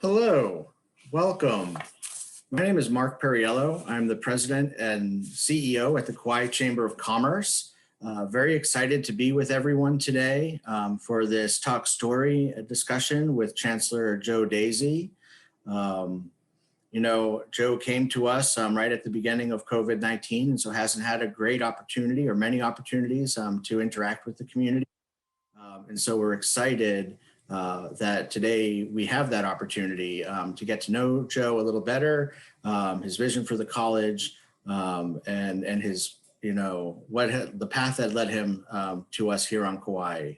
Hello, welcome. My name is Mark Perriello. I'm the president and CEO at the Kauai Chamber of Commerce. Very excited to be with everyone today for this talk story discussion with Chancellor Joe Daisy. Joe came to us right at the beginning of COVID-19, and so hasn't had a great opportunity or many opportunities to interact with the community. And so we're excited that today we have that opportunity to get to know Joe a little better, his vision for the college, and his, the path that led him to us here on Kauai.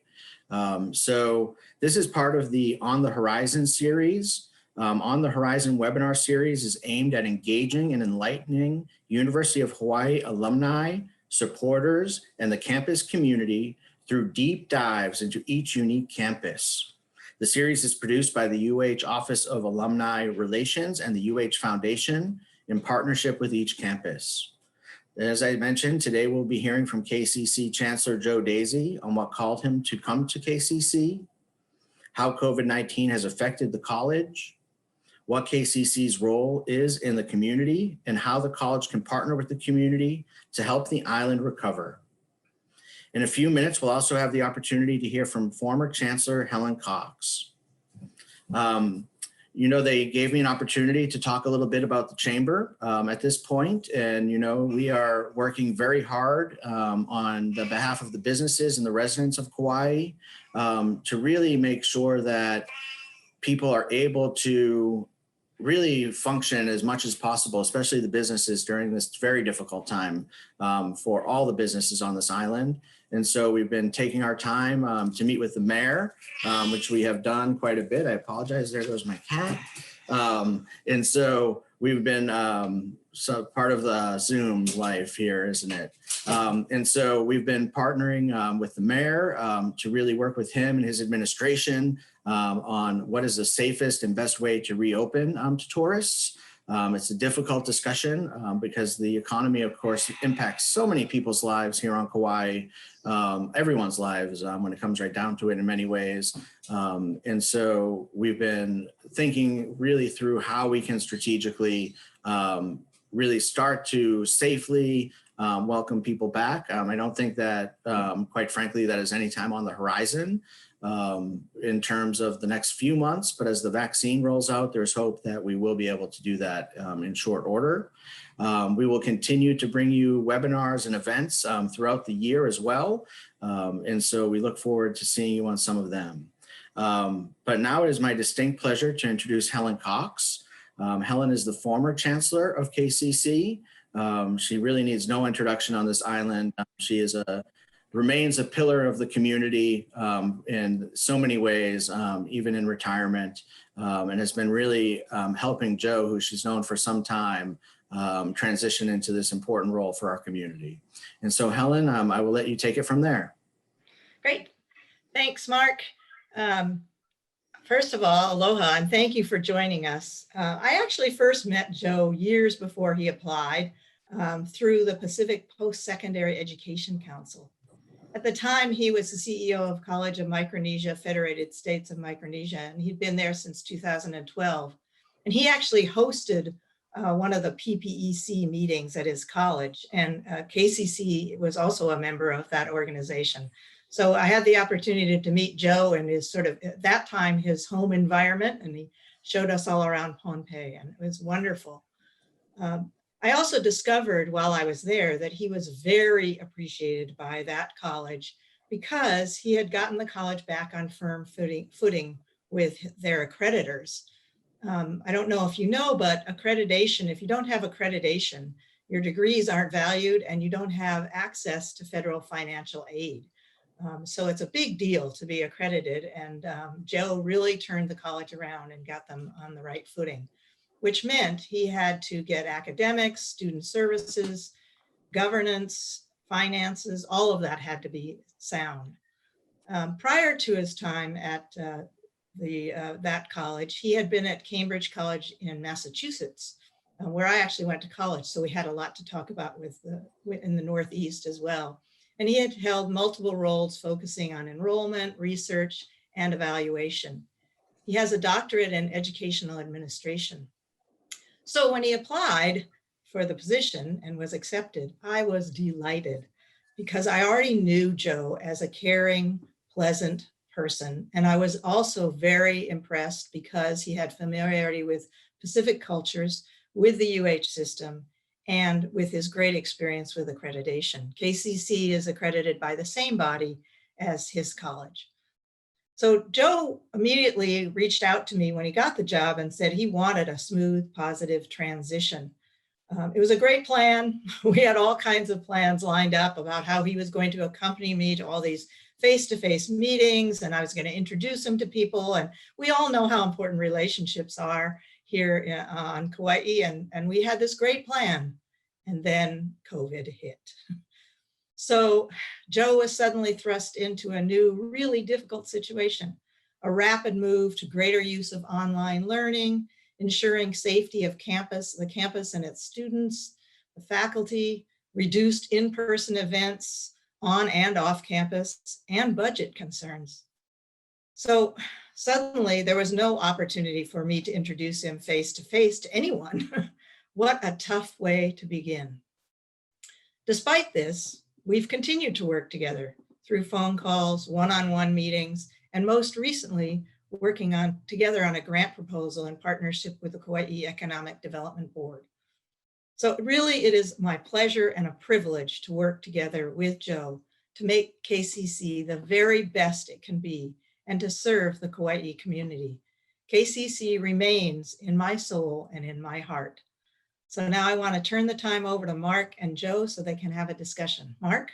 So this is part of the On the Horizon series. On the Horizon webinar series is aimed at engaging and enlightening University of Hawaii alumni, supporters, and the campus community through deep dives into each unique campus. The series is produced by the UH Office of Alumni Relations and the UH Foundation in partnership with each campus. As I mentioned, today we'll be hearing from KCC Chancellor Joe Daisy on what called him to come to KCC, how COVID-19 has affected the college, what KCC's role is in the community, and how the college can partner with the community to help the island recover. In a few minutes, we'll also have the opportunity to hear from former Chancellor Helen Cox. They gave me an opportunity to talk a little bit about the chamber at this point, and we are working very hard on the behalf of the businesses and the residents of Kauai to really make sure that people are able to really function as much as possible, especially the businesses during this very difficult time for all the businesses on this island. And so we've been taking our time to meet with the mayor, which we have done quite a bit. I apologize, there goes my cat. And so we've been part of the Zoom life here, isn't it? And so we've been partnering with the mayor to really work with him and his administration on what is the safest and best way to reopen to tourists. It's a difficult discussion because the economy, of course, impacts so many people's lives here on Kauai, everyone's lives when it comes right down to it in many ways. And so we've been thinking really through how we can strategically really start to safely welcome people back. I don't think that, quite frankly, that is any time on the horizon in terms of the next few months, but as the vaccine rolls out, there's hope that we will be able to do that in short order. We will continue to bring you webinars and events throughout the year as well. And so we look forward to seeing you on some of them. But now it is my distinct pleasure to introduce Helen Cox. Helen is the former chancellor of KCC. She really needs no introduction on this island. She remains a pillar of the community in so many ways, even in retirement, and has been really helping Joe, who she's known for some time, transition into this important role for our community. And so Helen, I will let you take it from there. Great. Thanks, Mark. First of all, aloha, and thank you for joining us. I actually first met Joe years before he applied through the Pacific Post-Secondary Education Council. At the time, he was the CEO of College of Micronesia, Federated States of Micronesia, and he'd been there since 2012. And he actually hosted one of the PPEC meetings at his college, and KCC was also a member of that organization. So I had the opportunity to meet Joe in his sort of, at that time, his home environment, and he showed us all around Pohnpei, and it was wonderful. I also discovered while I was there that he was very appreciated by that college because he had gotten the college back on firm footing with their accreditors. I don't know if you know, but accreditation, if you don't have accreditation, your degrees aren't valued and you don't have access to federal financial aid. So it's a big deal to be accredited, and Joe really turned the college around and got them on the right footing, which meant he had to get academics, student services, governance, finances, all of that had to be sound. Prior to his time at that college, he had been at Cambridge College in Massachusetts, where I actually went to college. So we had a lot to talk about in the Northeast as well. And he had held multiple roles focusing on enrollment, research, and evaluation. He has a doctorate in educational administration. So when he applied for the position and was accepted, I was delighted because I already knew Joe as a caring, pleasant person. And I was also very impressed because he had familiarity with Pacific cultures, with the UH system, and with his great experience with accreditation. KCC is accredited by the same body as his college. So Joe immediately reached out to me when he got the job and said he wanted a smooth, positive transition. It was a great plan. We had all kinds of plans lined up about how he was going to accompany me to all these face-to-face meetings, and I was going to introduce him to people. And we all know how important relationships are here on Kauai, and we had this great plan. And then COVID hit. So Joe was suddenly thrust into a new, really difficult situation, a rapid move to greater use of online learning, ensuring safety of the campus and its students, the faculty, reduced in-person events on and off campus, and budget concerns. So suddenly there was no opportunity for me to introduce him face-to-face to anyone. What a tough way to begin. Despite this, we've continued to work together through phone calls, one-on-one meetings, and most recently, working together on a grant proposal in partnership with the Kauai Economic Development Board. So really, it is my pleasure and a privilege to work together with Joe to make KCC the very best it can be and to serve the Kauai community. KCC remains in my soul and in my heart. So now I want to turn the time over to Mark and Joe so they can have a discussion. Mark?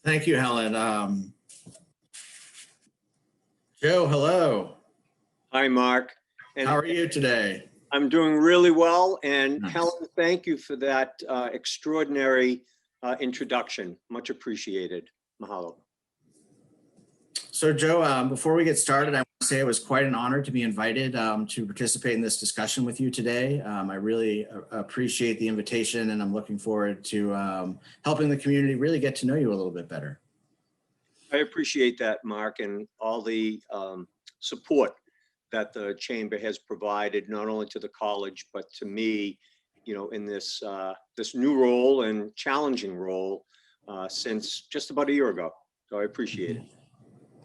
Thank you, Helen. Joe, hello. Hi, Mark. And how are you today? I'm doing really well. And Nice. Helen, thank you for that extraordinary introduction. Much appreciated. Mahalo. So Joe, before we get started, I want to say it was quite an honor to be invited to participate in this discussion with you today. I really appreciate the invitation, and I'm looking forward to helping the community really get to know you a little bit better. I appreciate that, Mark, and all the support that the Chamber has provided, not only to the college, but to me, you know, in this, this new role and challenging role since just about a year ago. So I appreciate it.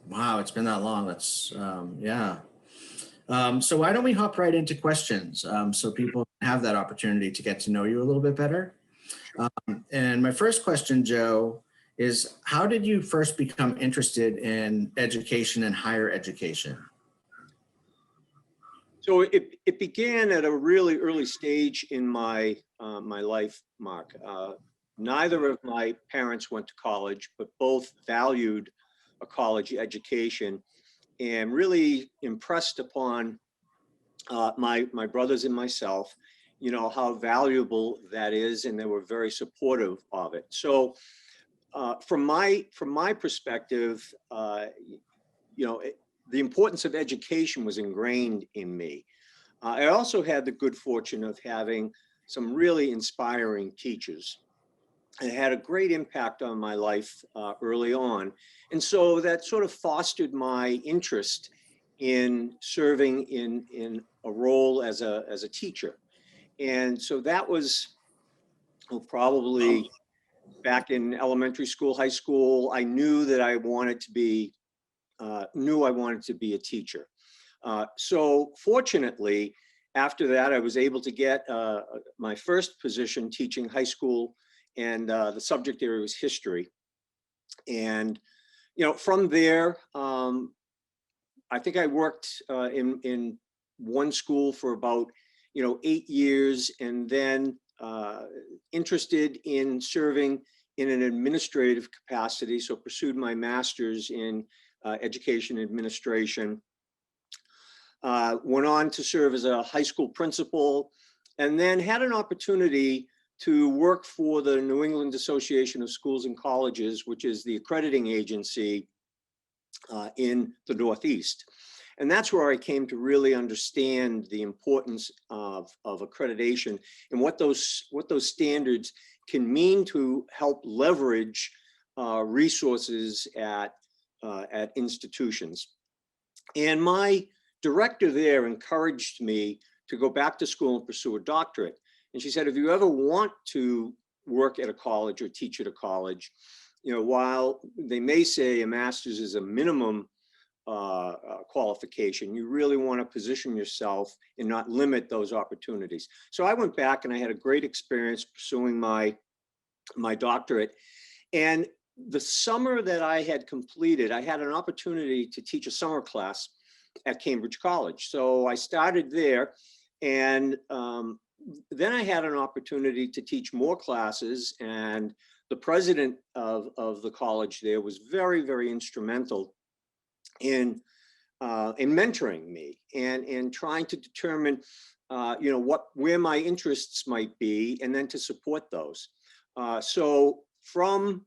Wow, it's been that long. That's, yeah. So why don't we hop right into questions so people have that opportunity to get to know you a little bit better. And my first question, Joe, is how did you first become interested in education and higher education? So it began at a really early stage in my my life, Mark. Neither of my parents went to college, but both valued a college education and really impressed upon my brothers and myself, you know, how valuable that is, and they were very supportive of it. So from my perspective, you know, the importance of education was ingrained in me. I also had the good fortune of having some really inspiring teachers. It had a great impact on my life early on. And so that sort of fostered my interest in serving in a role as a teacher. And so that was probably back in elementary school, high school. I knew that I wanted to be, a teacher. So fortunately, after that, I was able to get my first position teaching high school, and the subject area was history. And, you know, from there, I think I worked in one school for about, 8 years, and then interested in serving in an administrative capacity. So pursued my master's in education administration. Went on to serve as a high school principal, and then had an opportunity to work for the New England Association of Schools and Colleges, which is the accrediting agency in the Northeast. And that's where I came to really understand the importance of accreditation and what those standards can mean to help leverage resources at at institutions. And my director there encouraged me to go back to school and pursue a doctorate. And she said, if you ever want to work at a college or teach at a college, while they may say a master's is a minimum qualification, you really want to position yourself and not limit those opportunities. So I went back and I had a great experience pursuing my doctorate. And the summer that I had completed, I had an opportunity to teach a summer class at Cambridge College. So I started there, and then I had an opportunity to teach more classes, and the president of the college there was very, very instrumental in mentoring me and trying to determine where my interests might be, and then to support those. So from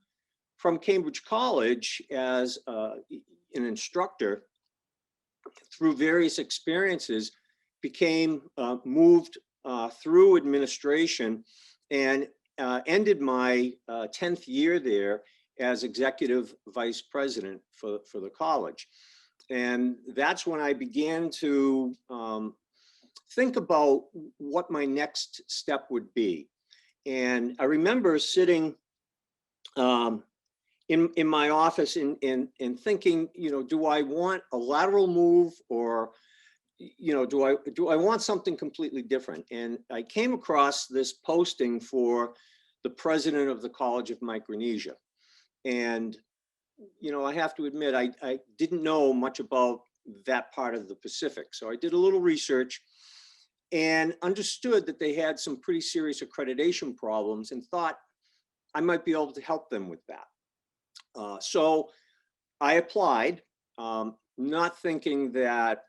Cambridge College, as an instructor, through various experiences, became moved through administration, and ended my 10th year there as executive vice president for the college. And that's when I began to think about what my next step would be. And I remember sitting in my office and thinking, do I want a lateral move, or do I want something completely different? And I came across this posting for the president of the College of Micronesia. And, I have to admit, I didn't know much about that part of the Pacific. So I did a little research and understood that they had some pretty serious accreditation problems, and thought I might be able to help them with that. So I applied, not thinking that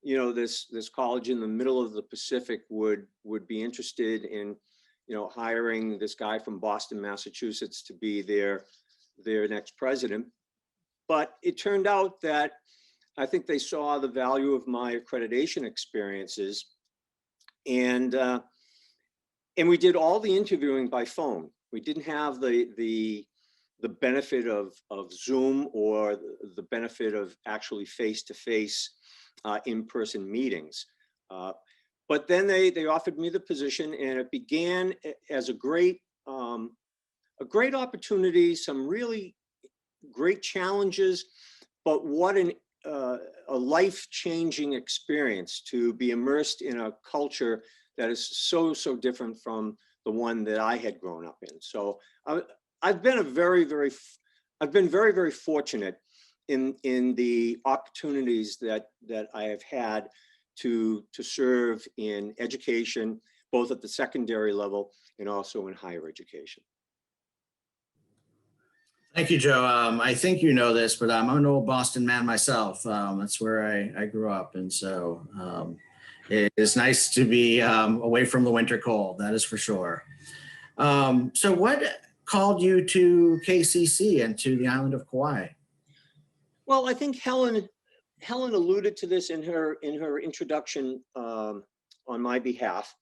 this college in the middle of the Pacific would be interested in hiring this guy from Boston, Massachusetts to be their next president. But it turned out that I think they saw the value of my accreditation experiences, and we did all the interviewing by phone. We didn't have the benefit of Zoom, or the benefit of actually face-to-face in-person meetings. But then they offered me the position, and it began as a great opportunity, some really great challenges, but what a life-changing experience to be immersed in a culture that is so different from the one that I had grown up in. So I've been very, very fortunate in the opportunities that I have had to serve in education, both at the secondary level and also in higher education. Thank you, Joe. I think you know this, but I'm an old Boston man myself. That's where I grew up. And so it is nice to be away from the winter cold, that is for sure. So what called you to KCC and to the island of Kauai? Well, I think Helen alluded to this in her introduction on my behalf.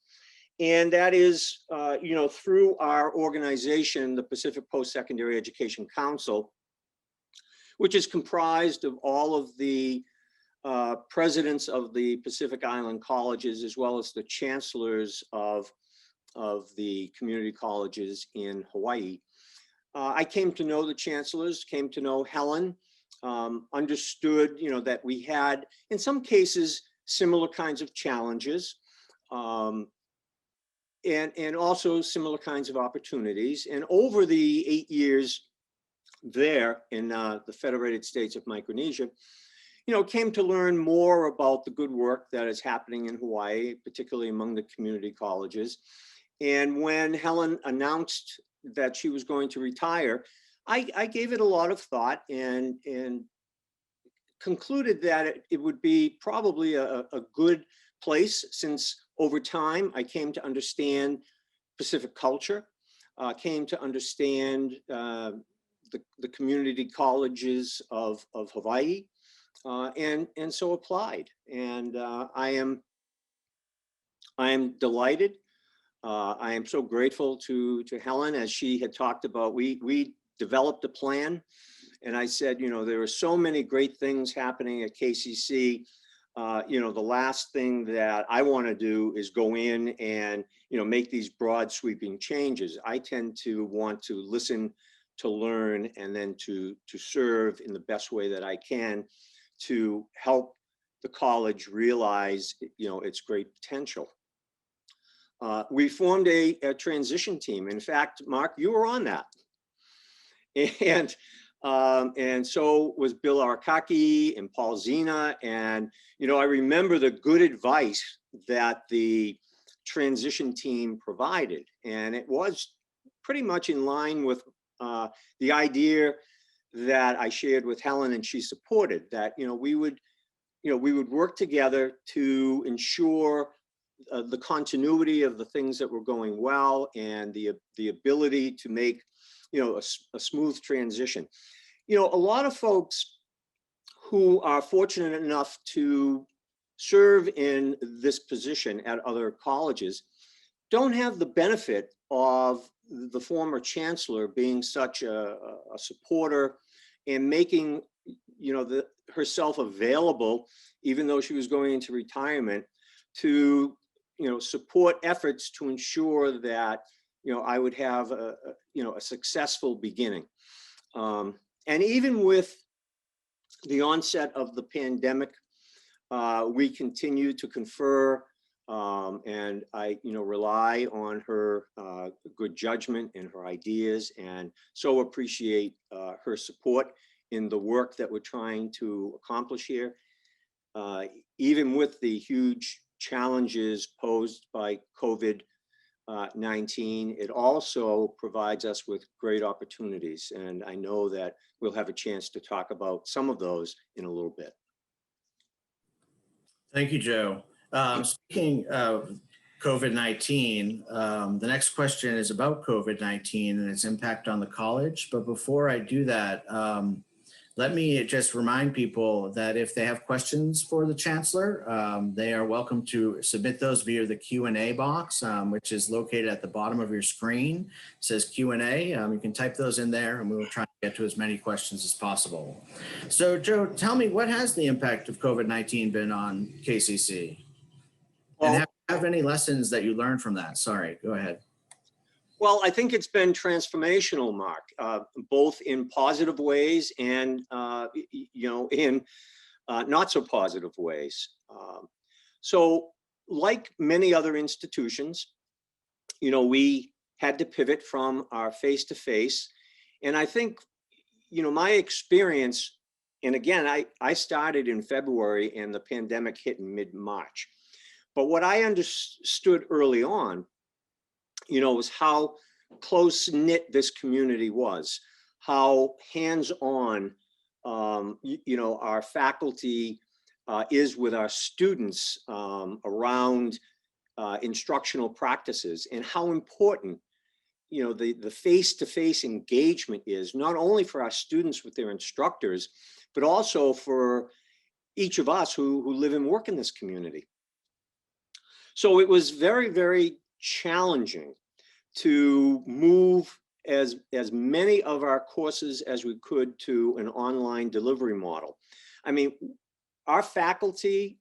And that is, through our organization, the Pacific Post-Secondary Education Council, which is comprised of all of the presidents of the Pacific Island colleges, as well as the chancellors of the community colleges in Hawaii. I came to know the chancellors, came to know Helen, understood, that we had, in some cases, similar kinds of challenges. And also similar kinds of opportunities. And over the 8 years there in the Federated States of Micronesia, came to learn more about the good work that is happening in Hawaii, particularly among the community colleges. And when Helen announced that she was going to retire, I gave it a lot of thought and concluded that it would be probably a good place, since over time I came to understand Pacific culture, came to understand the community colleges of Hawaii, and so applied. And I am delighted. I am so grateful to Helen, as she had talked about. We developed a plan, And I said, there are so many great things happening at KCC. The last thing that I want to do is go in and, make these broad sweeping changes. I tend to want to listen, to learn, and then to serve in the best way that I can to help the college realize, its great potential. We formed a transition team. In fact, Mark, you were on that. And so was Bill Arkaki and Paul Zena. And, I remember the good advice that the transition team provided. And it was pretty much in line with the idea that I shared with Helen, and she supported that, we would work together to ensure the continuity of the things that were going well and the ability to make a smooth transition. A lot of folks who are fortunate enough to serve in this position at other colleges don't have the benefit of the former chancellor being such a supporter and making herself available, even though she was going into retirement, to support efforts to ensure that I would have a successful beginning. And even with the onset of the pandemic, we continue to confer, and I rely on her good judgment and her ideas, and so appreciate her support in the work that we're trying to accomplish here. Even with the huge challenges posed by COVID-19, it also provides us with great opportunities. And I know that we'll have a chance to talk about some of those in a little bit. Thank you, Joe. Speaking of COVID-19, the next question is about COVID-19 and its impact on the college. But before I do that, let me just remind people that if they have questions for the Chancellor, they are welcome to submit those via the Q&A box, which is located at the bottom of your screen. It says Q&A. You can type those in there and we will try to get to as many questions as possible. So Joe, tell me, what has the impact of COVID-19 been on KCC? Well, and have any lessons that you learned from that? Sorry, go ahead. Well, I think it's been transformational, Mark, both in positive ways and, in not so positive ways. So like many other institutions, we had to pivot from our face-to-face. And I think, my experience, and again, I started in February and the pandemic hit in mid-March. But what I understood early on, was how close-knit this community was, how hands-on, our faculty is with our students around instructional practices, and how important, the face-to-face engagement is, not only for our students with their instructors, but also for each of us who live and work in this community. So it was very, very challenging to move as many of our courses as we could to an online delivery model. I mean, our faculty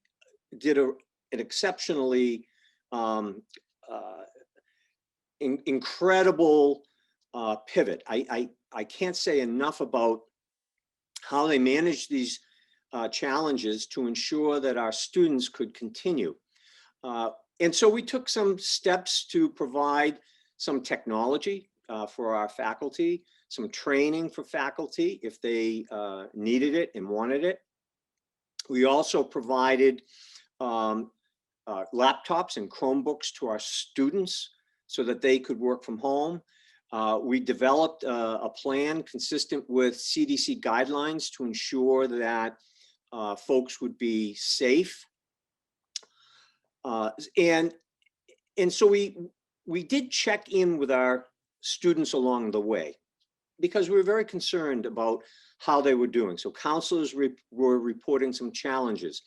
did an exceptionally incredible pivot. I can't say enough about how they managed these challenges to ensure that our students could continue. And so we took some steps to provide some technology for our faculty, some training for faculty if they needed it and wanted it. We also provided laptops and Chromebooks to our students so that they could work from home. We developed a plan consistent with CDC guidelines to ensure that folks would be safe. And so we did check in with our students along the way because we were very concerned about how they were doing. So counselors were reporting some challenges.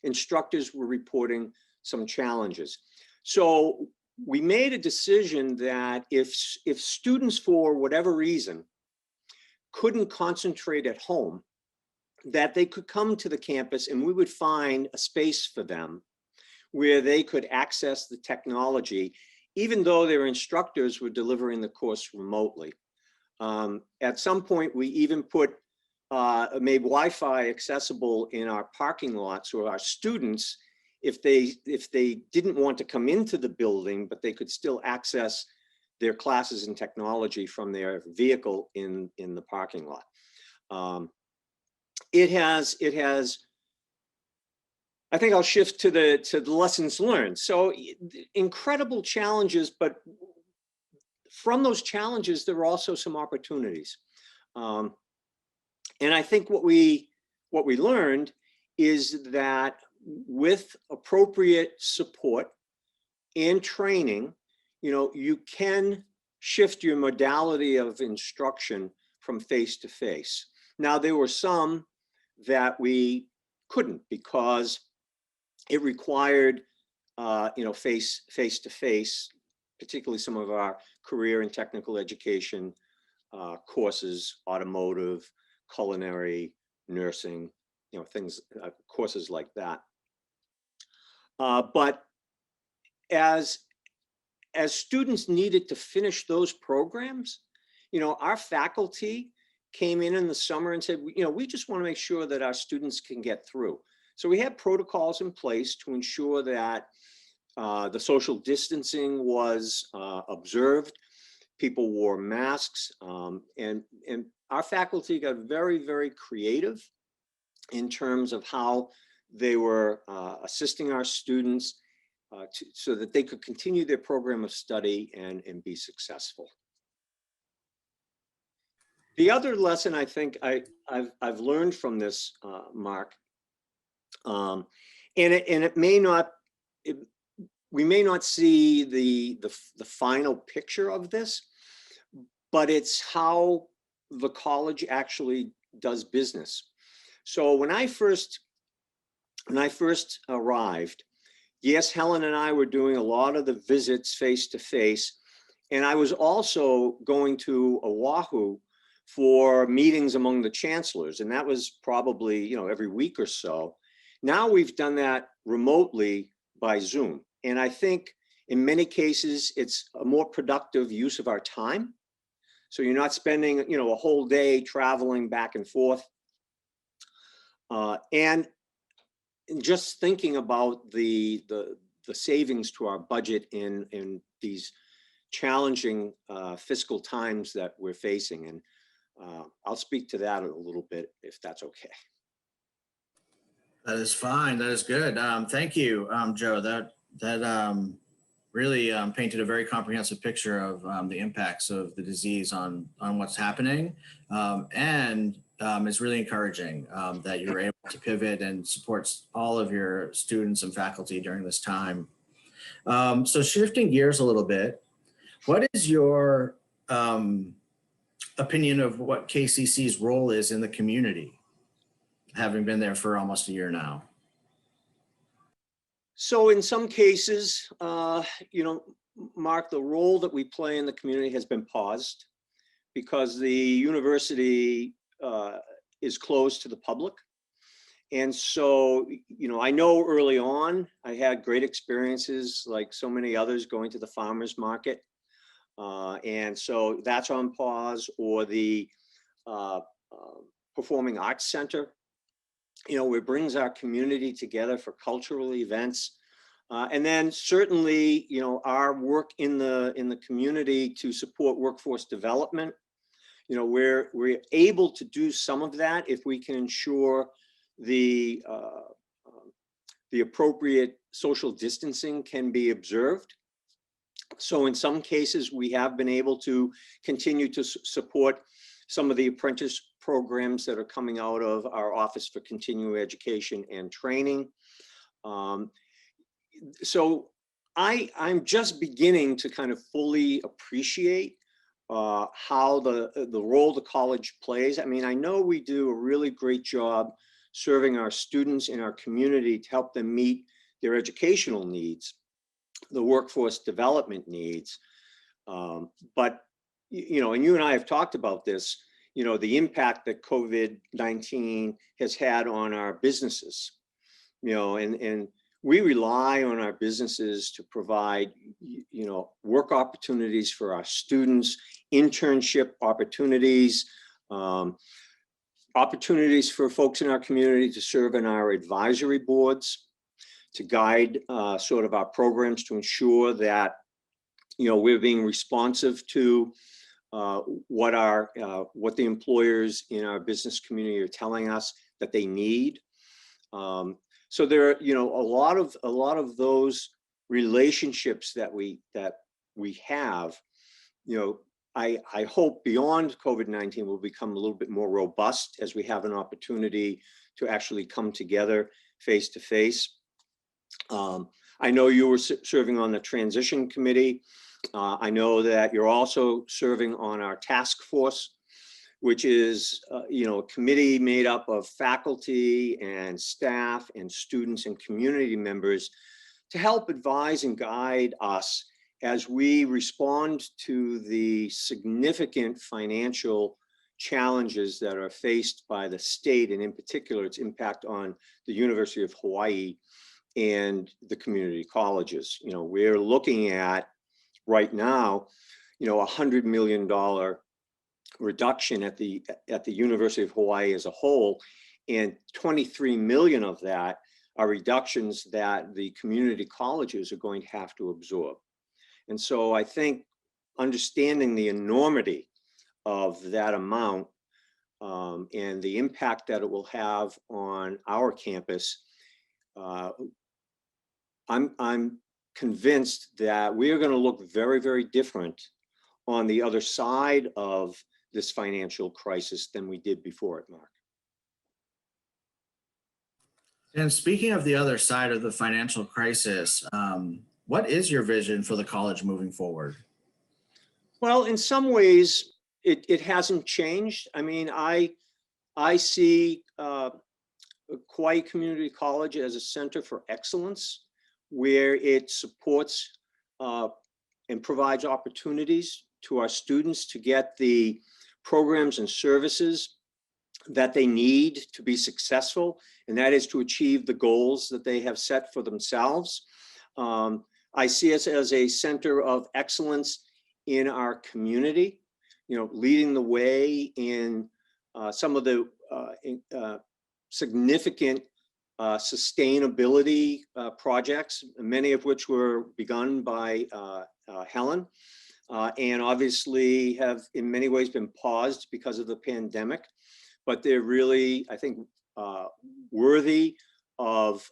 Instructors were reporting some challenges. So we made a decision that if students, for whatever reason, couldn't concentrate at home, that they could come to the campus and we would find a space for them where they could access the technology, even though their instructors were delivering the course remotely. At some point, we even made Wi-Fi accessible in our parking lot, so our students, if they didn't want to come into the building, but they could still access their classes in technology from their vehicle in the parking lot. It has. I think I'll shift to the lessons learned. So incredible challenges, but from those challenges, there were also some opportunities. And I think what we learned is that with appropriate support and training, you can shift your modality of instruction from face to face. Now, there were some that we couldn't because it required, face to face, particularly some of our career and technical education courses, automotive, culinary, nursing, things, courses like that. But as students needed to finish those programs, our faculty came in the summer and said, we just want to make sure that our students can get through. So we had protocols in place to ensure that the social distancing was observed. People wore masks, and our faculty got very, very creative in terms of how they were assisting our students so that they could continue their program of study and be successful. The other lesson I think I've learned from this, Mark, and it may not, we may not see the final picture of this, but it's how the college actually does business. So when I first arrived, yes, Helen and I were doing a lot of the visits face to face, and I was also going to Oahu for meetings among the chancellors, and that was probably every week or so. Now we've done that remotely by Zoom, and I think in many cases it's a more productive use of our time. So you're not spending a whole day traveling back and forth, and just thinking about the savings to our budget in these challenging fiscal times that we're facing. And I'll speak to that a little bit if that's okay. That is fine. That is good. Thank you, Joe. That really painted a very comprehensive picture of the impacts of the disease on what's happening, and it's really encouraging that you're able to pivot and support all of your students and faculty during this time. So shifting gears a little bit, what is your opinion of what KCC's role is in the community, having been there for almost a year now? So in some cases, Mark, the role that we play in the community has been paused because the university is closed to the public. And so, I know early on, I had great experiences like so many others going to the farmers market. And so that's on pause, or the Performing Arts Center, where it brings our community together for cultural events. And then certainly, our work in the community to support workforce development. We're able to do some of that if we can ensure the appropriate social distancing can be observed. So in some cases, we have been able to continue to support some of the apprentice programs that are coming out of our Office for Continuing Education and Training. So I'm just beginning to kind of fully appreciate how the role the college plays. I mean, I know we do a really great job serving our students in our community to help them meet their educational needs, the workforce development needs. But, and you and I have talked about this, the impact that COVID-19 has had on our businesses, and we rely on our businesses to provide, work opportunities for our students, internship opportunities, opportunities for folks in our community to serve in our advisory boards, to guide sort of our programs to ensure that, we're being responsive to what the employers in our business community are telling us that they need. So there are, a lot of those relationships that we have, I hope beyond COVID-19 will become a little bit more robust as we have an opportunity to actually come together face to face. I know you were serving on the transition committee. I know that you're also serving on our task force, which is, a committee made up of faculty and staff and students and community members to help advise and guide us as we respond to the significant financial challenges that are faced by the state, and in particular, its impact on the University of Hawaii and the community colleges. We're looking at right now, $100 million reduction at the University of Hawaii as a whole, and 23 million of that are reductions that the community colleges are going to have to absorb. And so I think understanding the enormity of that amount and the impact that it will have on our campus, I'm convinced that we are going to look very, very different on the other side of this financial crisis than we did before it, Mark. And speaking of the other side of the financial crisis, what is your vision for the college moving forward? Well, in some ways, it hasn't changed. I mean, I see Kauai Community College as a center for excellence, where it supports and provides opportunities to our students to get the programs and services that they need to be successful, and that is to achieve the goals that they have set for themselves. I see us as a center of excellence in our community, leading the way in some of the significant sustainability projects, many of which were begun by Helen, and obviously have in many ways been paused because of the pandemic, but they're really, I think, worthy of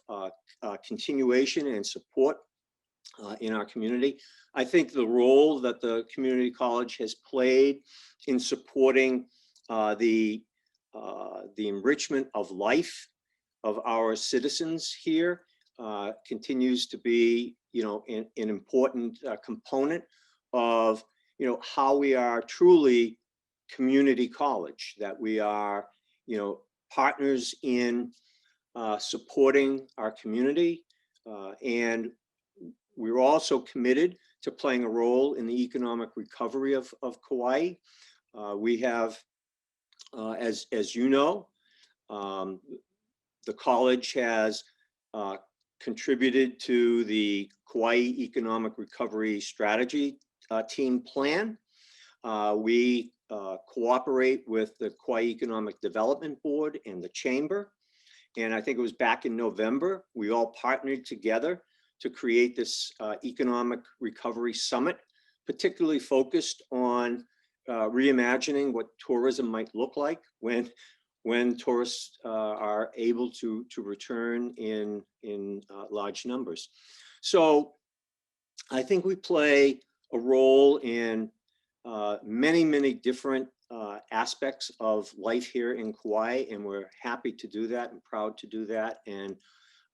continuation and support in our community. I think the role that the community college has played in supporting the enrichment of life of our citizens here continues to be, an important component of, how we are truly community college, that we are, partners in supporting our community, and we're also committed to playing a role in the economic recovery of Kauai. We have, as you know, the college has contributed to the Kauai Economic Recovery Strategy Team Plan. We cooperate with the Kauai Economic Development Board and the Chamber. And I think it was back in November, we all partnered together to create this Economic Recovery Summit, particularly focused on reimagining what tourism might look like when tourists are able to return in large numbers. So I think we play a role in many, many different aspects of life here in Kauai, and we're happy to do that and proud to do that. And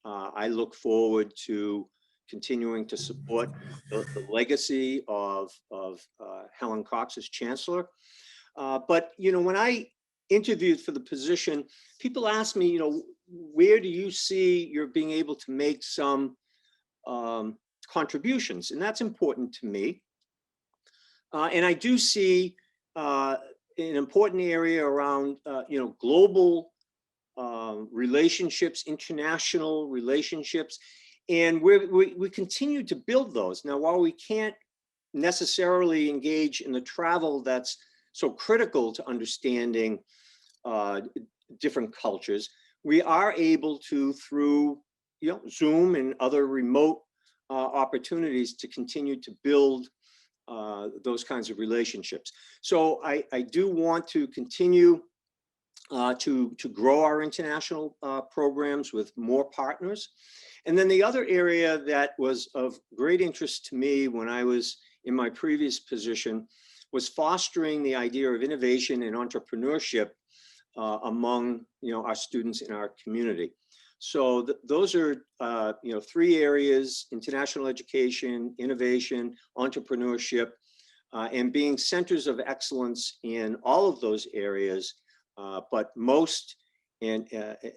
I look forward to continuing to support the legacy of Helen Cox as chancellor. But, when I interviewed for the position, people asked me, where do you see you're being able to make some contributions? And that's important to me. And I do see an important area around, global relationships, international relationships, and we continue to build those. Now, while we can't necessarily engage in the travel that's so critical to understanding different cultures, we are able to, through Zoom and other remote opportunities, to continue to build those kinds of relationships. So I do want to continue to grow our international programs with more partners. And then the other area that was of great interest to me when I was in my previous position was fostering the idea of innovation and entrepreneurship among our students in our community. So those are three areas: international education, innovation, entrepreneurship, and being centers of excellence in all of those areas. But most and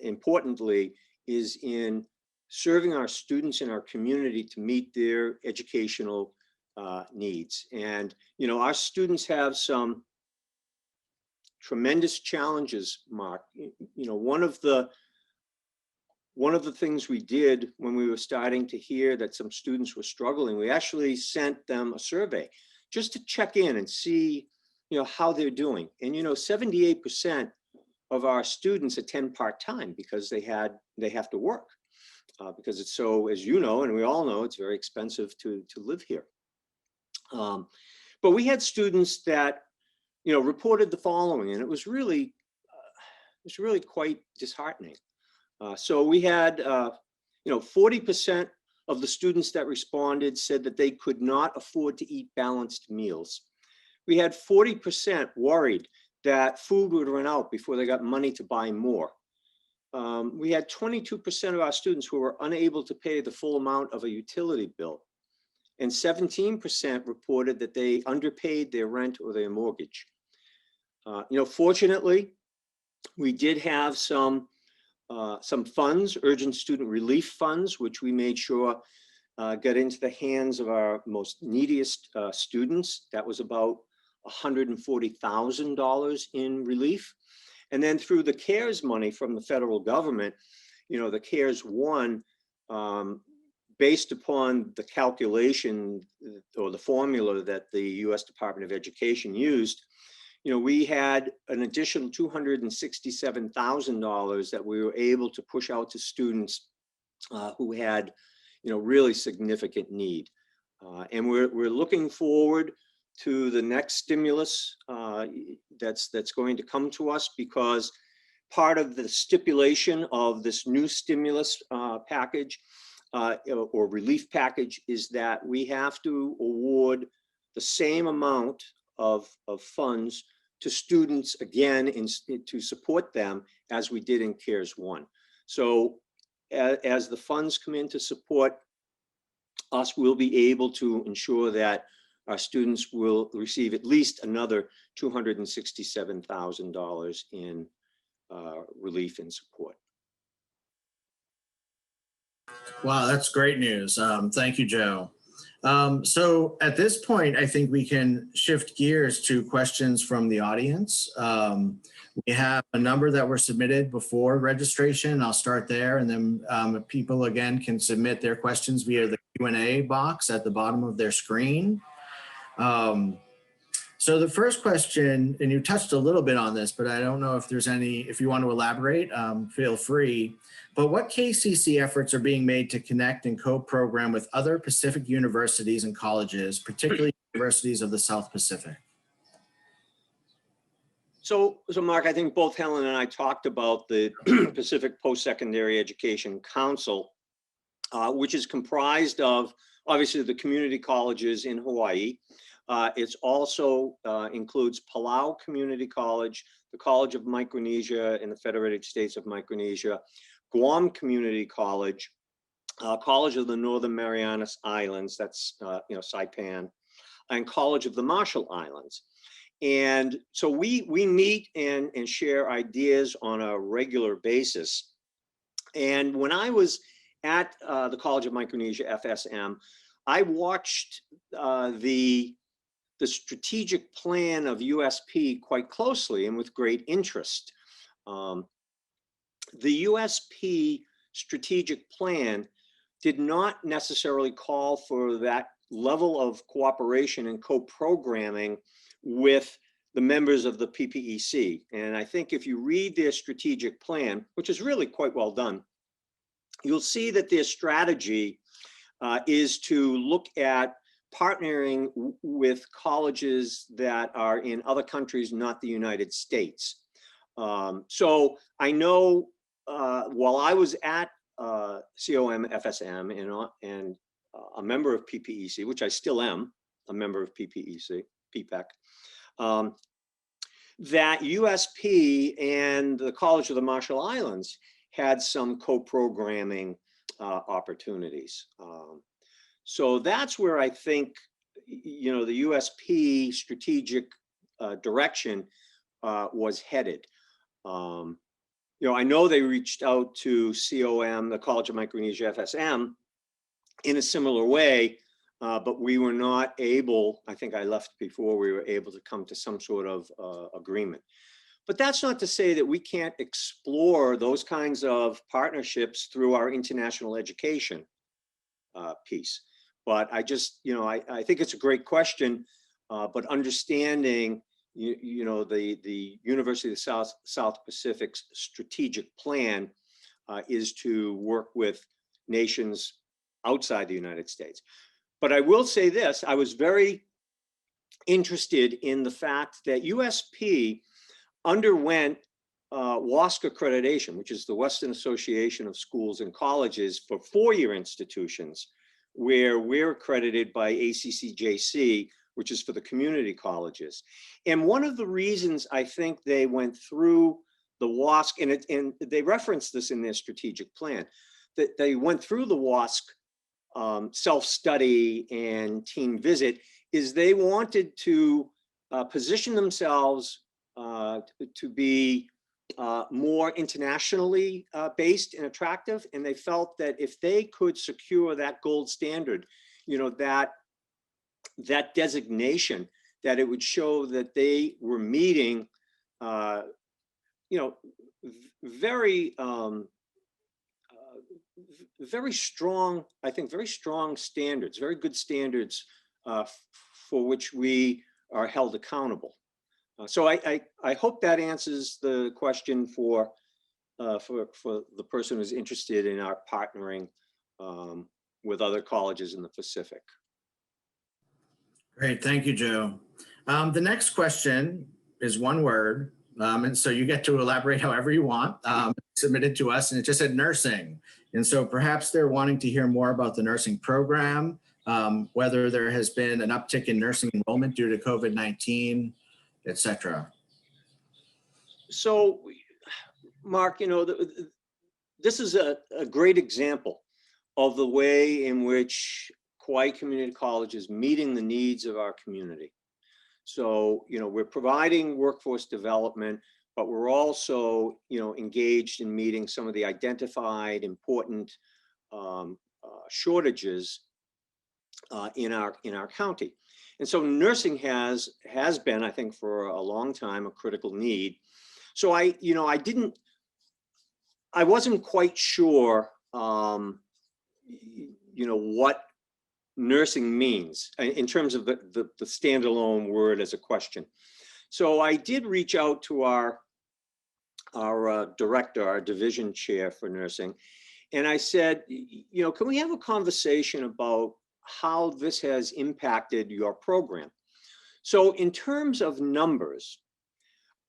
importantly is in serving our students in our community to meet their educational needs. And our students have some tremendous challenges, Mark. One of the things we did when we were starting to hear that some students were struggling, we actually sent them a survey just to check in and see how they're doing. And 78% of our students attend part-time because they have to work because it's so, as you know, and we all know, it's very expensive to live here. But we had students that reported the following, and it was really quite disheartening. So we had 40% of the students that responded said that they could not afford to eat balanced meals. We had 40% worried that food would run out before they got money to buy more. We had 22% of our students who were unable to pay the full amount of a utility bill. And 17% reported that they underpaid their rent or their mortgage. Fortunately, we did have some funds, urgent student relief funds, which we made sure got into the hands of our most neediest students. That was about $140,000 in relief. And then through the CARES money from the federal government, the CARES 1, based upon the calculation or the formula that the U.S. Department of Education used, we had an additional $267,000 that we were able to push out to students who had, really significant need. And we're looking forward to the next stimulus that's going to come to us, because part of the stipulation of this new stimulus package or relief package is that we have to award the same amount of funds to students again to support them as we did in CARES 1. So as the funds come in to support us, we'll be able to ensure that our students will receive at least another $267,000 in relief and support. Wow, that's great news. Thank you, Joe. So at this point, I think we can shift gears to questions from the audience. We have a number that were submitted before registration. I'll start there, and then people again can submit their questions via the Q&A box at the bottom of their screen. So the first question, and you touched a little bit on this, but I don't know if there's if you want to elaborate, feel free. But what KCC efforts are being made to connect and co-program with other Pacific universities and colleges, particularly universities of the South Pacific? So Mark, I think both Helen and I talked about the Pacific Post-Secondary Education Council, which is comprised of, obviously, the community colleges in Hawaii. It's also includes Palau Community College, the College of Micronesia in the Federated States of Micronesia, Guam Community College, College of the Northern Marianas Islands, that's Saipan, and College of the Marshall Islands. And so we meet and share ideas on a regular basis. And when I was at the College of Micronesia, FSM, I watched the the strategic plan of USP quite closely and with great interest. The USP strategic plan did not necessarily call for that level of cooperation and co-programming with the members of the PPEC. And I think if you read their strategic plan, which is really quite well done, you'll see that their strategy is to look at partnering with colleges that are in other countries, not the United States. So I know while I was at COM FSM and a member of PPEC, which I still am a member of PPEC, PPEC, that USP and the College of the Marshall Islands had some co-programming opportunities. So that's where I think, you know, the USP strategic direction was headed. You know, I know they reached out to COM, the College of Micronesia, FSM, in a similar way, but we were not able, I think I left before we were able to come to some sort of agreement. But that's not to say that we can't explore those kinds of partnerships through our international education piece. But I just, you know, I think it's a great question, but understanding, you know, the University of the South Pacific's strategic plan is to work with nations outside the United States. But I will say this, I was very interested in the fact that USP underwent WASC accreditation, which is the Western Association of Schools and Colleges for four-year institutions, where we're accredited by ACCJC, which is for the community colleges. And one of the reasons I think they went through the WASC, and they referenced this in their strategic plan, that they went through the WASC self-study and team visit, is they wanted to position themselves to be more internationally based and attractive. And they felt that if they could secure that gold standard, you know, that designation, that it would show that they were meeting, you know, very strong, I think, very strong standards, very good standards for which we are held accountable. So I hope that answers the question for the person who's interested in our partnering with other colleges in the Pacific. Great, thank you, Joe. The next question is one word, and so you get to elaborate however you want. Submitted to us, and it just said nursing. And so perhaps they're wanting to hear more about the nursing program, whether there has been an uptick in nursing enrollment due to COVID-19, et cetera. So, Mark, you know, this is a great example of the way in which Kauai Community College is meeting the needs of our community. So, you know, we're providing workforce development, but we're also, you know, engaged in meeting some of the identified important shortages in our county. And so nursing has been, I think, for a long time, a critical need. So I wasn't quite sure, you know, what nursing means in terms of the standalone word as a question. So I did reach out to our director, our division chair for nursing, and I said, you know, can we have a conversation about how this has impacted your program? So in terms of numbers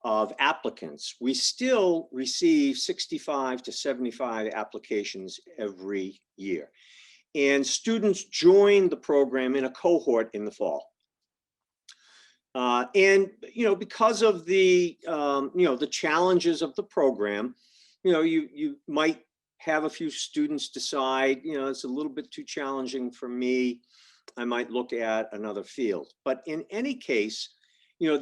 of applicants, we still receive 65 to 75 applications every year. And students join the program in a cohort in the fall. And, you know, because of the, you know, the challenges of the program, you know, you might have a few students decide, you know, it's a little bit too challenging for me, I might look at another field. But in any case, you know,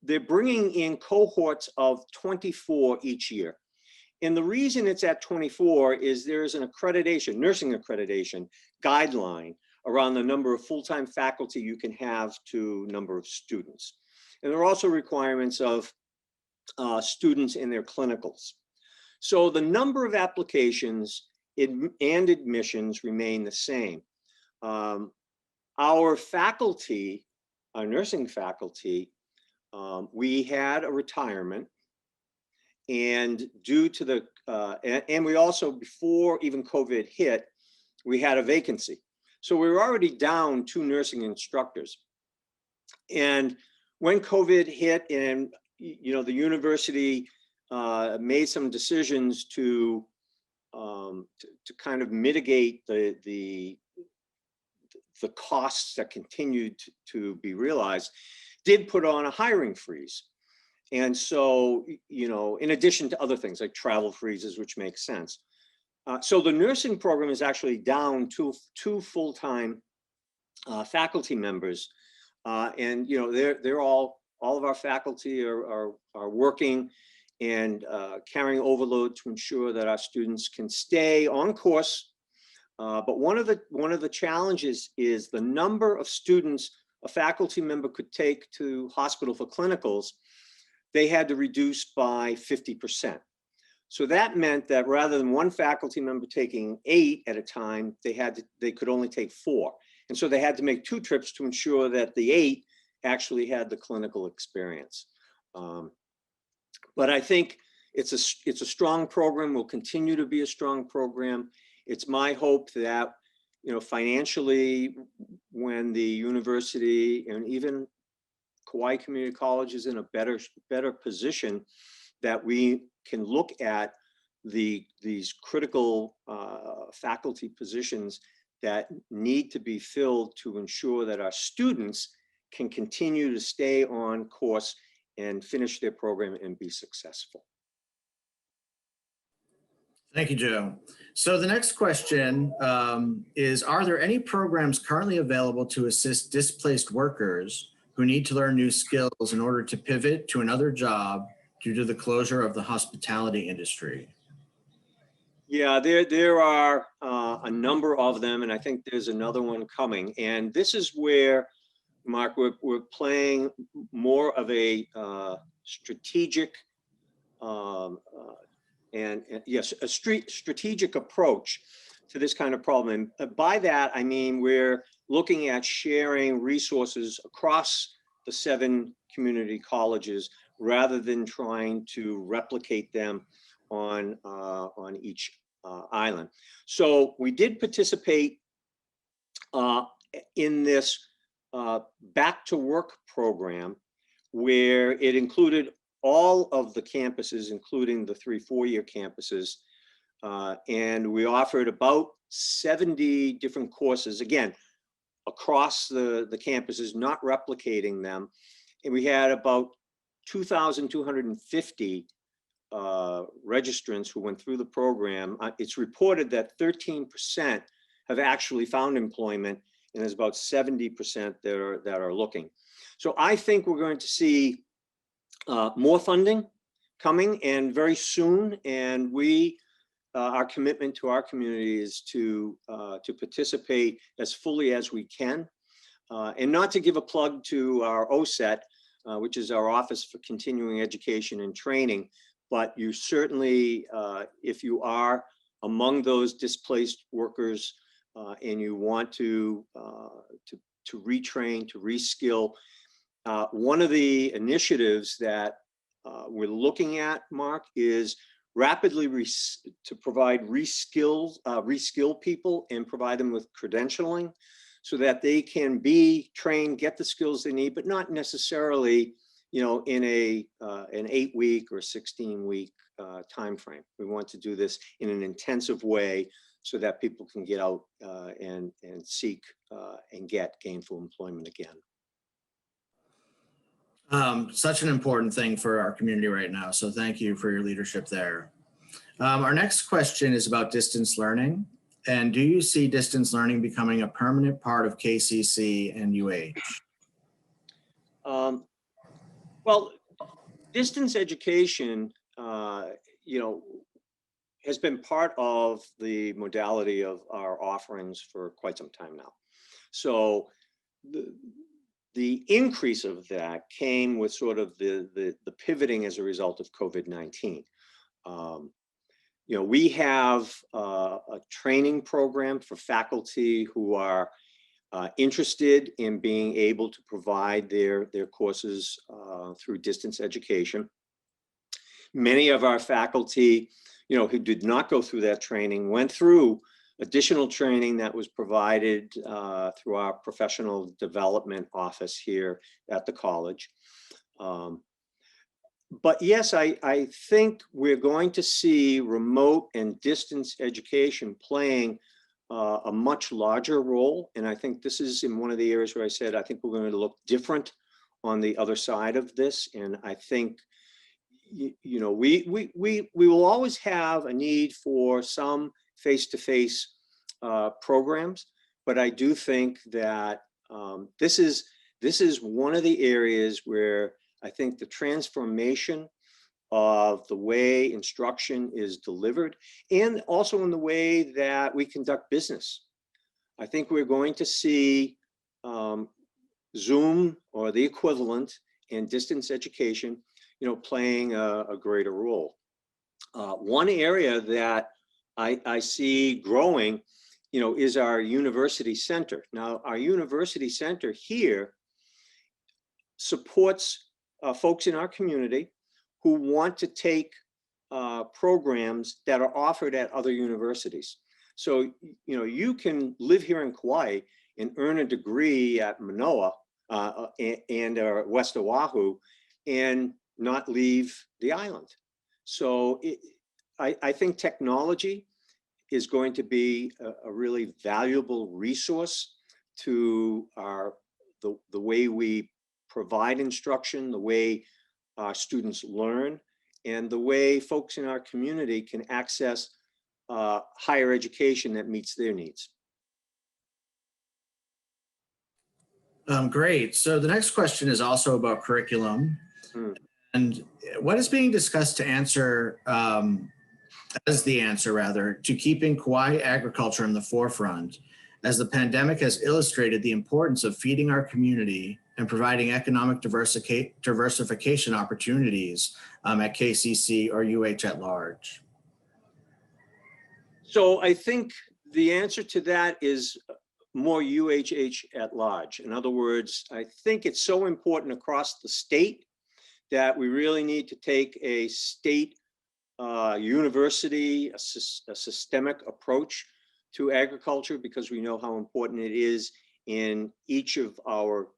they're bringing in cohorts of 24 each year. And the reason it's at 24 is there's an accreditation, nursing accreditation guideline around the number of full-time faculty you can have to number of students. And there are also requirements of students in their clinicals. So the number of applications and admissions remain the same. Our faculty, our nursing faculty, we had a retirement, and due to the, and we also, before even COVID hit, we had a vacancy. So we were already down 2 nursing instructors. And when COVID hit and, you know, the university made some decisions to kind of mitigate the costs that continued to be realized, did put on a hiring freeze. And so, you know, in addition to other things like travel freezes, which makes sense. So the nursing program is actually down to 2 full-time faculty members. And, you know, they're all of our faculty are working and carrying overload to ensure that our students can stay on course. But one of the challenges is the number of students a faculty member could take to hospital for clinicals. They had to reduce by 50%. So that meant that rather than one faculty member taking 8 at a time, they could only take 4. And so they had to make 2 trips to ensure that the 8 actually had the clinical experience. But I think it's a strong program, will continue to be a strong program. It's my hope that, you know, financially, when the university and even Kauai Community College is in a better position, that we can look at these critical faculty positions that need to be filled to ensure that our students can continue to stay on course and finish their program and be successful. Thank you, Joe. So the next question is, are there any programs currently available to assist displaced workers who need to learn new skills in order to pivot to another job due to the closure of the hospitality industry? Yeah, there are a number of them, and I think there's another one coming. And this is where, Mark, we're playing more of a strategic yes, a strategic approach to this kind of problem. And by that, I mean we're looking at sharing resources across the 7 community colleges rather than trying to replicate them on each island. So we did participate in this back to work program, where it included all of the campuses, including the 3 4-year campuses. And we offered about 70 different courses, again, across the campuses, not replicating them. And we had about 2,250 registrants who went through the program. It's reported that 13% have actually found employment, and there's about 70% that are looking. So I think we're going to see more funding coming, and very soon. And our commitment to our community is to participate as fully as we can. And not to give a plug to our OSET, which is our Office for Continuing Education and Training, but you certainly, if you are among those displaced workers and you want to retrain, to reskill, one of the initiatives that we're looking at, Mark, is rapidly to provide reskill people and provide them with credentialing so that they can be trained, get the skills they need, but not necessarily, you know, in an 8-week or 16-week time frame. We want to do this in an intensive way so that people can get out and seek and get gainful employment again. Such an important thing for our community right now. So thank you for your leadership there. Our next question is about distance learning. And do you see distance learning becoming a permanent part of KCC and UH? Well, distance education, you know, has been part of the modality of our offerings for quite some time now. So the increase of that came with sort of the pivoting as a result of COVID-19. You know, we have a training program for faculty who are interested in being able to provide their courses through distance education. Many of our faculty, you know, who did not go through that training went through additional training that was provided through our professional development office here at the college. But yes, I think we're going to see remote and distance education playing a much larger role. And I think this is in one of the areas where I said, I think we're going to look different on the other side of this. And I think, you know, we will always have a need for some face-to-face programs, but I do think that this is one of the areas where I think the transformation of the way instruction is delivered, and also in the way that we conduct business. I think we're going to see Zoom or the equivalent in distance education, you know, playing a greater role. One area that I see growing, you know, is our university center. Now, our university center here supports folks in our community who want to take programs that are offered at other universities. So, you know, you can live here in Kauai and earn a degree at Manoa and West Oahu and not leave the island. So I think technology is going to be a really valuable resource to the way we provide instruction, the way our students learn, and the way folks in our community can access higher education that meets their needs. Great. So the next question is also about curriculum. And what is being discussed to answer, as the answer rather, to keeping Kauai agriculture in the forefront, as the pandemic has illustrated the importance of feeding our community and providing economic diversification opportunities at KCC or UH at large? So I think the answer to that is more UHH at large. In other words, I think it's so important across the state that we really need to take a state university, a systemic approach to agriculture, because we know how important it is in each of our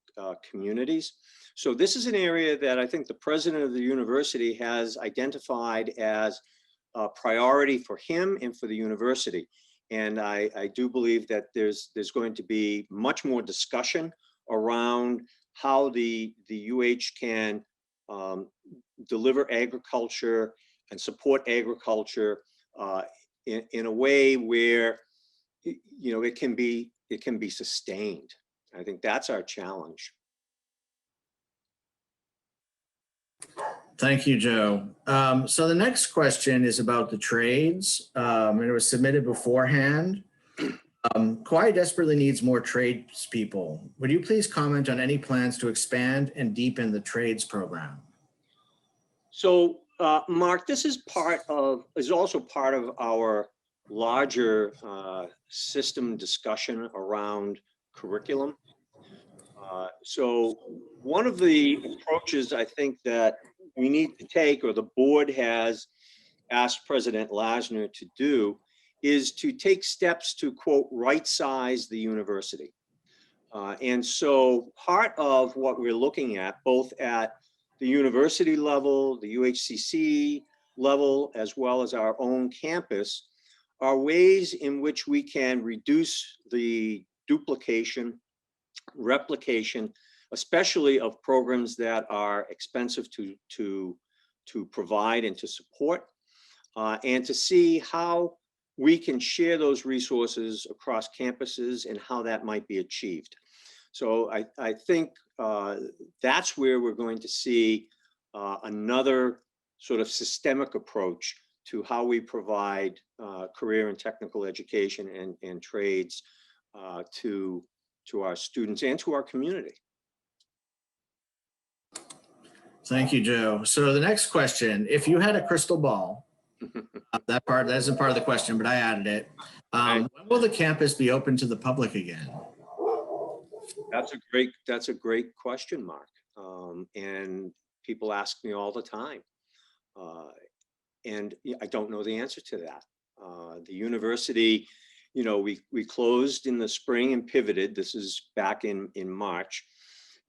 communities. So this is an area that I think the president of the university has identified as a priority for him and for the university. And I do believe that there's going to be much more discussion around how the UH can deliver agriculture and support agriculture in a way where, you know, it can be sustained. I think that's our challenge. Thank you, Joe. So the next question is about the trades, and it was submitted beforehand. Kauai desperately needs more tradespeople. Would you please comment on any plans to expand and deepen the trades program? So, Mark, this is also part of our larger system discussion around curriculum. So one of the approaches I think that we need to take, or the board has asked President Lasner to do, is to take steps to, quote, right-size the university. And so part of what we're looking at, both at the university level, the UHCC level, as well as our own campus, are ways in which we can reduce the duplication, replication, especially of programs that are expensive to provide and to support, and to see how we can share those resources across campuses and how that might be achieved. So I think that's where we're going to see another sort of systemic approach to how we provide career and technical education and trades to to our students and to our community. Thank you, Joe. So the next question, if you had a crystal ball, that isn't part of the question, but I added it. When will the campus be open to the public again? That's a great question, Mark. And people ask me all the time. And I don't know the answer to that. The university, we closed in the spring and pivoted. This is back in March.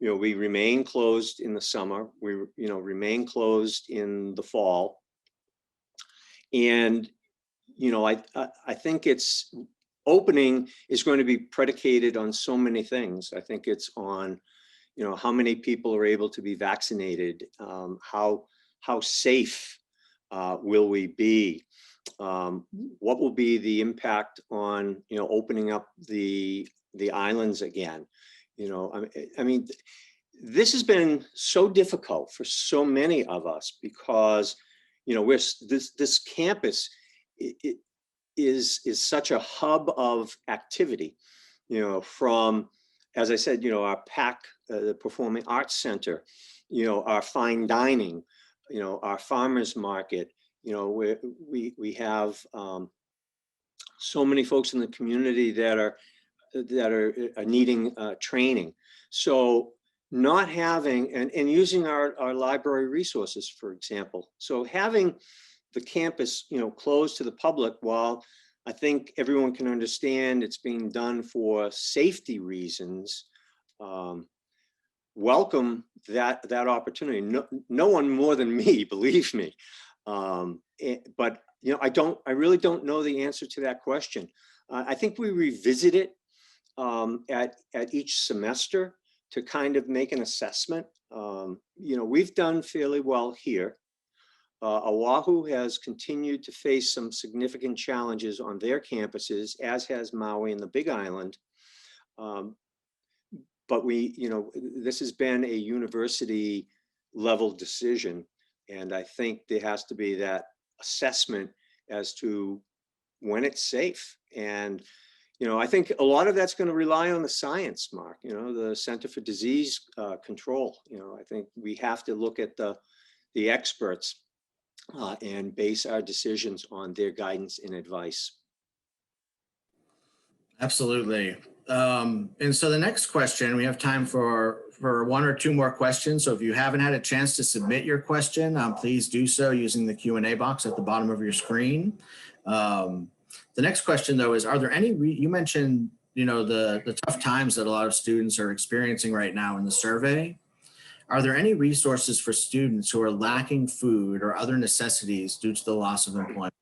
We remain closed in the summer. We, remain closed in the fall. And, I think it's opening is going to be predicated on so many things. I think it's on, how many people are able to be vaccinated, how safe will we be? What will be the impact on, opening up the islands again? I mean, this has been so difficult for so many of us because, this campus is such a hub of activity, from, as I said, our PAC, the Performing Arts Center, our fine dining, our farmers market, we have so many folks in the community that are needing training. So not having and using our library resources, for example. So having the campus, closed to the public, while I think everyone can understand it's being done for safety reasons, welcome that opportunity. No one more than me, believe me. But I really don't know the answer to that question. I think we revisit it at each semester to kind of make an assessment. We've done fairly well here. Oahu has continued to face some significant challenges on their campuses, as has Maui and the Big Island. But this has been a university level decision. And I think there has to be that assessment as to when it's safe. And, I think a lot of that's going to rely on the science, Mark, the Center for Disease Control. I think we have to look at the experts and base our decisions on their guidance and advice. Absolutely. And so the next question, we have time for one or two more questions. So if you haven't had a chance to submit your question, please do so using the Q&A box at the bottom of your screen. The next question, though, is, are there any, you mentioned, the tough times that a lot of students are experiencing right now in the survey. Are there any resources for students who are lacking food or other necessities due to the loss of employment?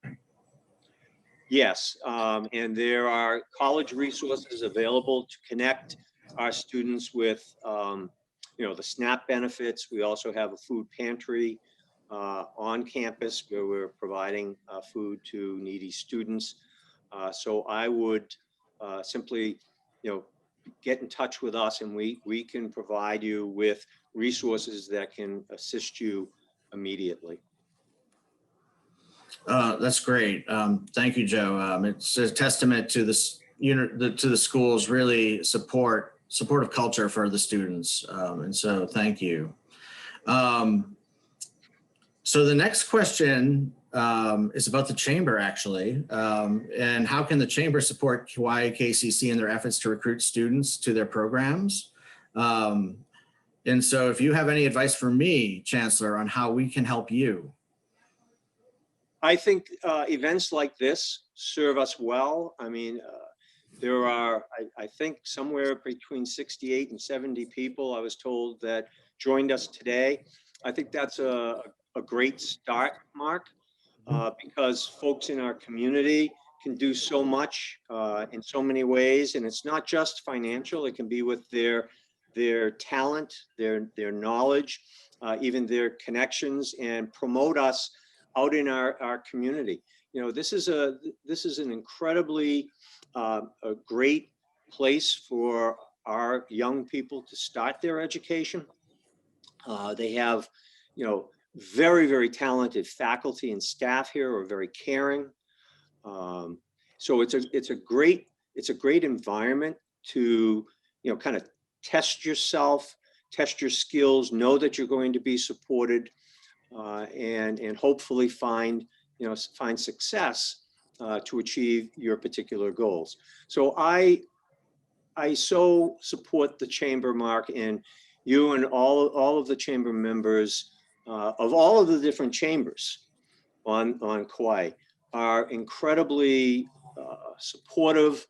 Yes, and there are college resources available to connect our students with, the SNAP benefits. We also have a food pantry on campus where we're providing food to needy students. So I would simply, get in touch with us, and we can provide you with resources that can assist you immediately. That's great. Thank you, Joe. It's a testament to this, to the school's really supportive culture for the students. And so thank you. So the next question is about the Chamber, actually. And how can the Chamber support Kauai KCC in their efforts to recruit students to their programs? And so if you have any advice for me, Chancellor, on how we can help you. I think events like this serve us well. I mean, there are, I think, somewhere between 68 and 70 people, I was told, that joined us today. I think that's a great start, Mark, because folks in our community can do so much in so many ways. And it's not just financial. It can be with their talent, their knowledge, even their connections, and promote us out in our community. This is an incredibly a great place for our young people to start their education. They have, very, very talented faculty and staff here who are very caring. So it's a great environment to kind of test yourself, test your skills, know that you're going to be supported, and hopefully find success to achieve your particular goals. So I so support the chamber, Mark, and you and all of the chamber members of all of the different chambers on Kauai are incredibly supportive,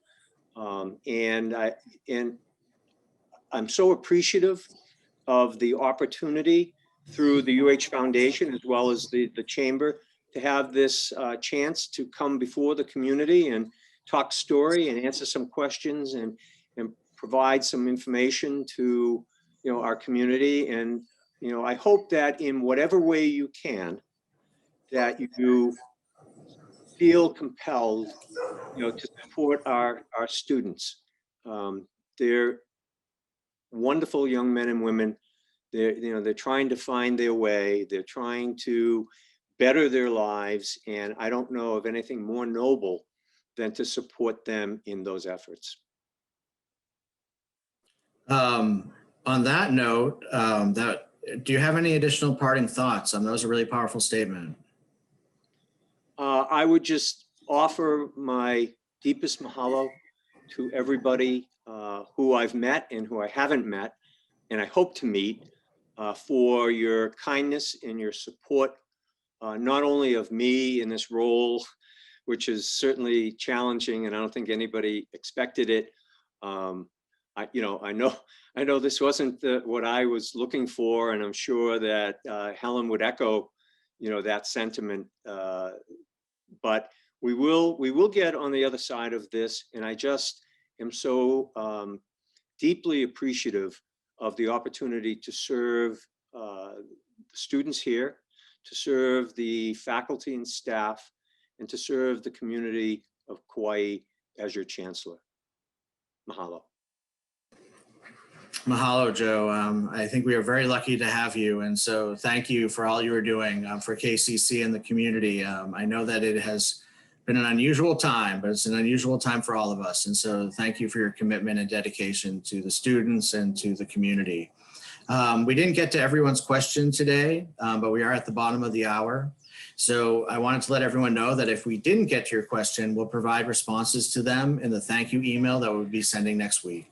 and I'm so appreciative of the opportunity through the UH Foundation as well as the chamber to have this chance to come before the community and talk story and answer some questions and provide some information to our community. And I hope that in whatever way you can, that you feel compelled to support our students. They're wonderful young men and women. They're trying to find their way. They're trying to better their lives, and I don't know of anything more noble than to support them in those efforts. On that note, do you have any additional parting thoughts? That was a really powerful statement. I would just offer my deepest mahalo to everybody who I've met and who I haven't met, and I hope to meet, for your kindness and your support, not only of me in this role, which is certainly challenging, and I don't think anybody expected it. I know this wasn't what I was looking for, and I'm sure that Helen would echo, that sentiment. But we will get on the other side of this, and I just am so deeply appreciative of the opportunity to serve the students here, to serve the faculty and staff, and to serve the community of Kauai as your chancellor. Mahalo. Mahalo, Joe. I think we are very lucky to have you. And so thank you for all you are doing for KCC and the community. I know that it has been an unusual time, but it's an unusual time for all of us. And so thank you for your commitment and dedication to the students and to the community. We didn't get to everyone's question today, but we are at the bottom of the hour. So I wanted to let everyone know that if we didn't get to your question, we'll provide responses to them in the thank you email that we'll be sending next week.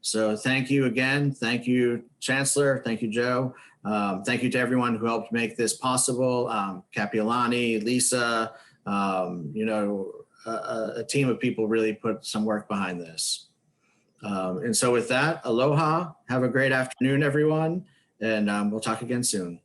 So thank you again. Thank you, Chancellor. Thank you, Joe. Thank you to everyone who helped make this possible. Capiolani, Lisa, a team of people really put some work behind this. And so with that, aloha, have a great afternoon, everyone, and we'll talk again soon.